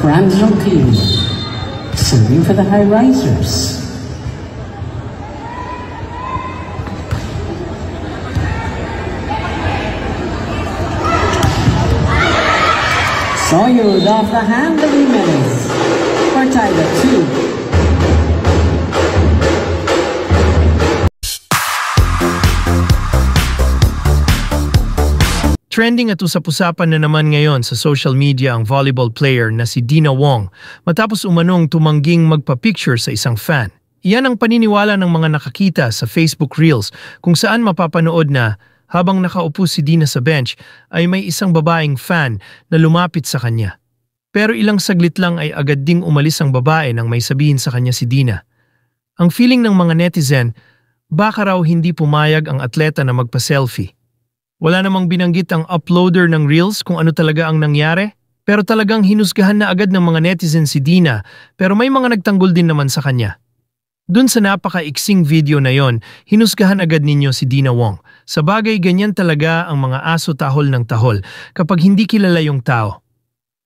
Grandel team. Serving for the high risers. Soyuz off the hand of Jimenez. Partida 2. Trending at usap-usapan na naman ngayon sa social media ang volleyball player na si Dina Wong matapos umanong tumangging magpa-picture sa isang fan. Iyan ang paniniwala ng mga nakakita sa Facebook Reels kung saan mapapanood na habang nakaupo si Dina sa bench ay may isang babaeng fan na lumapit sa kanya. Pero ilang saglit lang ay agad ding umalis ang babae nang may sabihin sa kanya si Dina. Ang feeling ng mga netizen, baka raw hindi pumayag ang atleta na magpa-selfie. Wala namang binanggit ang uploader ng Reels kung ano talaga ang nangyari, pero talagang hinusgahan na agad ng mga netizen si Dina, pero may mga nagtanggol din naman sa kanya. Dun sa napaka-iksing video na yon, hinusgahan agad ninyo si Dina Wong. Sa bagay, ganyan talaga ang mga aso tahol ng tahol kapag hindi kilala yung tao.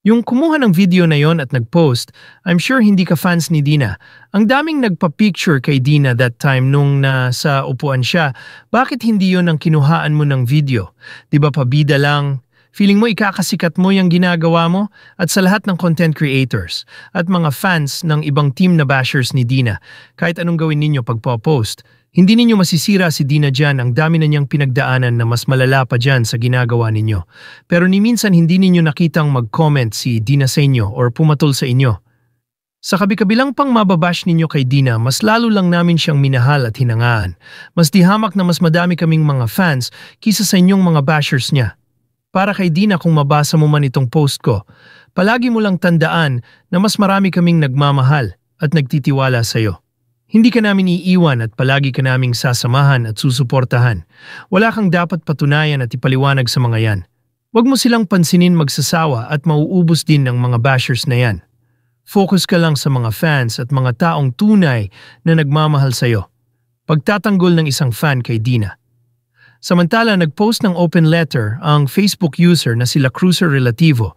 Yung kumuha ng video na yon at nag-post, I'm sure hindi ka fans ni Dina. Ang daming nagpa-picture kay Dina that time nung nasa upuan siya. Bakit hindi yon ang kinuhaan mo ng video? Di ba pabida lang? Feeling mo ikakasikat mo yung ginagawa mo? At sa lahat ng content creators at mga fans ng ibang team na bashers ni Dina, kahit anong gawin ninyo pagpo-post, hindi ninyo masisira si Dina dyan, ang dami na niyang pinagdaanan na mas malala pa dyan sa ginagawa ninyo. Pero ni minsan hindi ninyo nakitang mag-comment si Dina sa inyo or pumatol sa inyo. Sa kabi-kabilang pang mababash ninyo kay Dina, mas lalo lang namin siyang minahal at hinangaan. Mas dihamak na mas madami kaming mga fans kisa sa inyong mga bashers niya. Para kay Dina, kung mabasa mo man itong post ko, palagi mo lang tandaan na mas marami kaming nagmamahal at nagtitiwala sa iyo. Hindi ka namin iiwan at palagi ka naming sasamahan at susuportahan. Wala kang dapat patunayan at ipaliwanag sa mga yan. Huwag mo silang pansinin magsasawa at mauubos din ng mga bashers na yan. Focus ka lang sa mga fans at mga taong tunay na nagmamahal sa iyo. Pagtatanggol ng isang fan kay Dina. Samantala, nag-post ng open letter ang Facebook user na sila Cruiser Relativo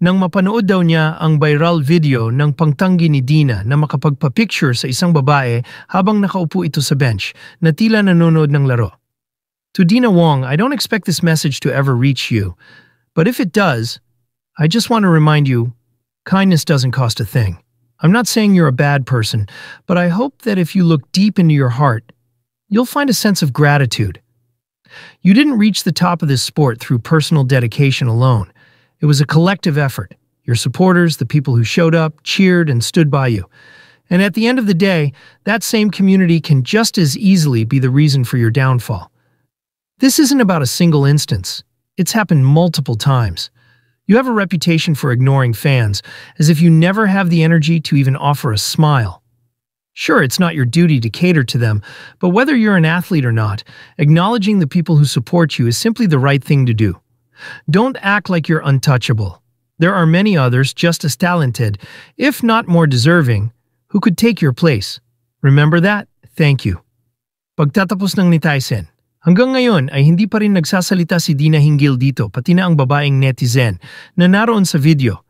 nang mapanood daw niya ang viral video ng pangtanggi ni Dina na makapagpa-picture sa isang babae habang nakaupo ito sa bench na tila nanonood ng laro. To Dina Wong, I don't expect this message to ever reach you, but if it does, I just want to remind you, kindness doesn't cost a thing. I'm not saying you're a bad person, but I hope that if you look deep into your heart, you'll find a sense of gratitude. You didn't reach the top of this sport through personal dedication alone. It was a collective effort. Your supporters, the people who showed up, cheered, and stood by you. And at the end of the day, that same community can just as easily be the reason for your downfall. This isn't about a single instance. It's happened multiple times. You have a reputation for ignoring fans, as if you never have the energy to even offer a smile. Sure, it's not your duty to cater to them, but whether you're an athlete or not, acknowledging the people who support you is simply the right thing to do. Don't act like you're untouchable. There are many others just as talented, if not more deserving, who could take your place. Remember that? Thank you. Pagtatapos ng netizen, hanggang ngayon ay hindi pa rin nagsasalita si Dina hinggil dito, pati na ang babaeng netizen na naroon sa video.